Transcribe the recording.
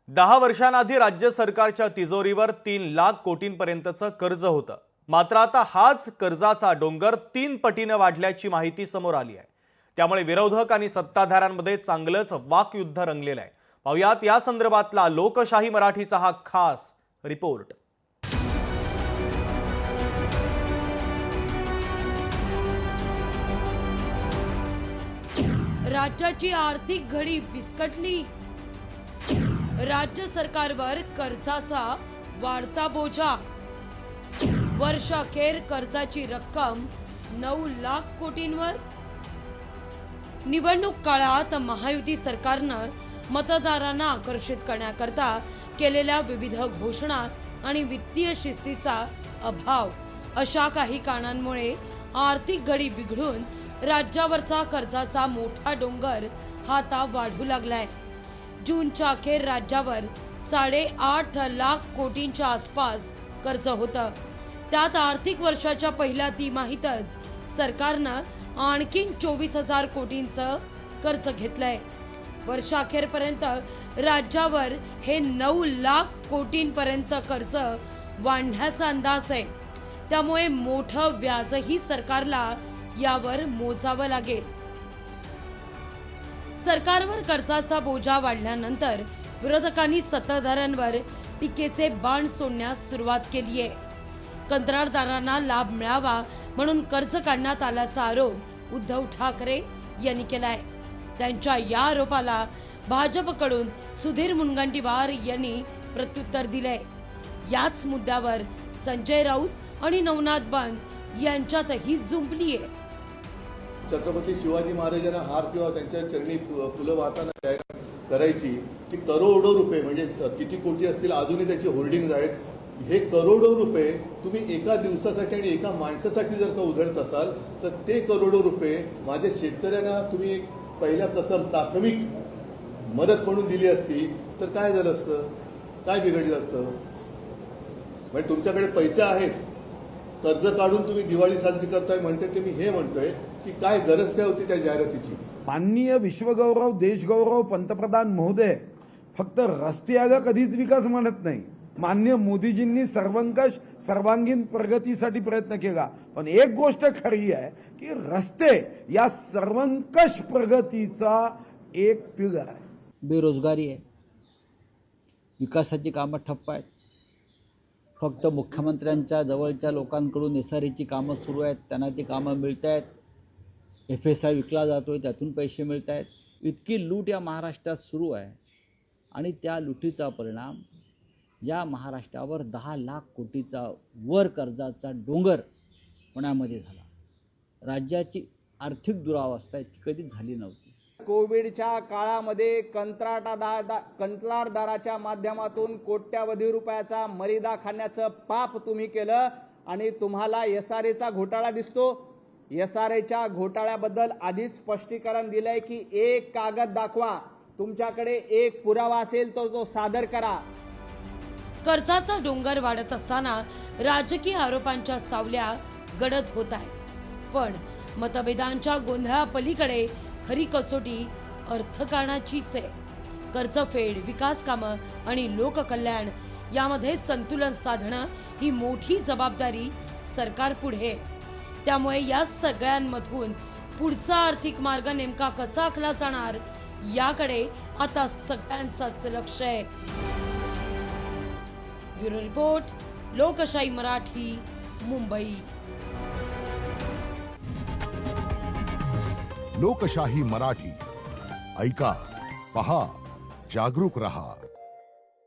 10 वर्षांआधी राज्य सरकारच्या तिजोरीवर 3 लाख कोटींपर्यंतचं कर्ज होतं। मात्र आता हाच कर्जाचा डोंगर 3 पटीने वाढल्याची माहिती समोर आली आहे। त्यामुळे विरोधक आणि सत्ताधाऱ्यांमध्ये चांगलंच वाकयुद्ध रंगलेलं आहे। पाहुयात या संदर्भातला लोकशाही मराठीचा हा खास रिपोर्ट। राज्याची आर्थिक घडी विस्कटली। राज्य सरकारवर कर्जाचा वाढता बोजा। वर्षाखेर कर्जाची रक्कम 9 लाख कोटींवर। निवडणूक काळात महायुती सरकारनं मतदारांना आकर्षित करण्याकरता केलेल्या विविध घोषणा आणि वित्तीय शिस्तीचा अभाव अशा काही कारणांमुळे आर्थिक घडी बिघडून राज्यावरचा कर्जाचा मोठा डोंगर हा आता वाढू लागलाय। जूनच्या अखेर राज्यावर 8.5 लाख कोटींच्या आसपास कर्ज होतं। त्यात आर्थिक वर्षाच्या पहिल्या तिमाहीतच सरकारनं आणखीन 24,000 कोटींचं कर्ज घेतलंय। वर्षाखेरपर्यंत राज्यावर हे 9 लाख कोटींपर्यंत कर्ज वाढण्याचा अंदाज आहे। त्यामुळे मोठं व्याजही सरकारला यावर मोजावं लागेल। सरकारवर कर्जाचा बोजा वाढल्यानंतर विरोधकांनी सत्ताधाऱ्यांवर टीकेचे बाण सोडण्यास सुरुवात केली आहे। कंत्राटदारांना लाभ मिळावा म्हणून कर्ज काढण्यात आल्याचा आरोप उद्धव ठाकरे यांनी केलाय। त्यांच्या या आरोपाला भाजपकडून सुधीर मुनगंटीवार यांनी प्रत्युत्तर दिले। याच मुद्द्यावर संजय राऊत आणि नवनाथ बंद यांच्यातही जुंपली आहे। छत्रपती शिवाजी महाराजांना हार किंवा त्यांच्या चरणी फुलं वाहताना जाहिरात करायची ती करोडो रुपये म्हणजे किती कोटी असतील अजूनही त्याची होल्डिंग आहेत। हे करोडो रुपये तुम्ही एका दिवसासाठी आणि एका माणसासाठी जर का उधळत असाल तर ते करोडो रुपये माझ्या शेतकऱ्यांना तुम्ही एक प्रथम प्राथमिक मदत म्हणून दिली असती तर काय झालं असतं, काय बिघडलं असतं? म्हणजे तुमच्याकडे पैसे आहेत, कर्ज काढून तुम्ही दिवाळी साजरी करताय म्हणते ते मी हे म्हणतोय की काय गरज काय होती त्या जाहिरातीची। माननीय विश्वगौरव देशगौरव पंतप्रधान महोदय फक्त रस्ते आग कधीच विकास म्हणत नाही। माननीय मोदीजींनी सर्वांगीण प्रगतीसाठी प्रयत्न केला, पण एक गोष्ट खरी आहे की रस्ते या सर्वंकष प्रगतीचा एक पिलर आहे। बेरोजगारी आहे, विकासाची कामं ठप्प आहेत। फक्त मुख्यमंत्र्यांच्या जवळच्या लोकांकडून एसआरईची कामं सुरू आहेत, त्यांना ती कामं मिळत आहेत। FSI विकला जातोय, त्यातून पैसे मिळत आहेत। इतकी लूट या महाराष्ट्रात सुरू आहे आणि त्या लुटीचा परिणाम या महाराष्ट्रावर 10 लाख कोटीचा वर कर्जाचा डोंगर होण्यामध्ये झाला। राज्याची आर्थिक दुरावस्था इतकी कधीच झाली नव्हती। कोविडच्या काळामध्ये कंत्राटदाराच्या माध्यमातून कोट्यावधी रुपयाचा मर्यादा खाण्याचं पाप तुम्ही केलं आणि तुम्हाला SRAचा घोटाळा दिसतो। SRAच्या घोटाळ्याबद्दल आधीच स्पष्टीकरण दिलंय की एक कागद दाखवा, तुमच्याकडे एक पुरावा असेल तर तो सादर करा। कर्जाचा डोंगर वाढत असताना राजकीय आरोपांच्या सावल्या गडद होत आहेत। पण मतभेदांच्या गोंधळापलीकडे खरी कसोटी अर्थकारणाचीच आहे। कर्जफेड, विकास कामं आणि लोककल्याण यामध्ये संतुलन साधणं ही मोठी जबाबदारी सरकारपुढे आहे। त्यामुळे या सगळ्यांमधून पुढचा आर्थिक मार्ग नेमका कसा आखला जाणार याकडे आता सगळ्यांचंच लक्ष आहे। ब्युरो रिपोर्ट, लोकशाही मराठी, मुंबई। लोकशाही मराठी ऐका, पहा, जागरूक रहा।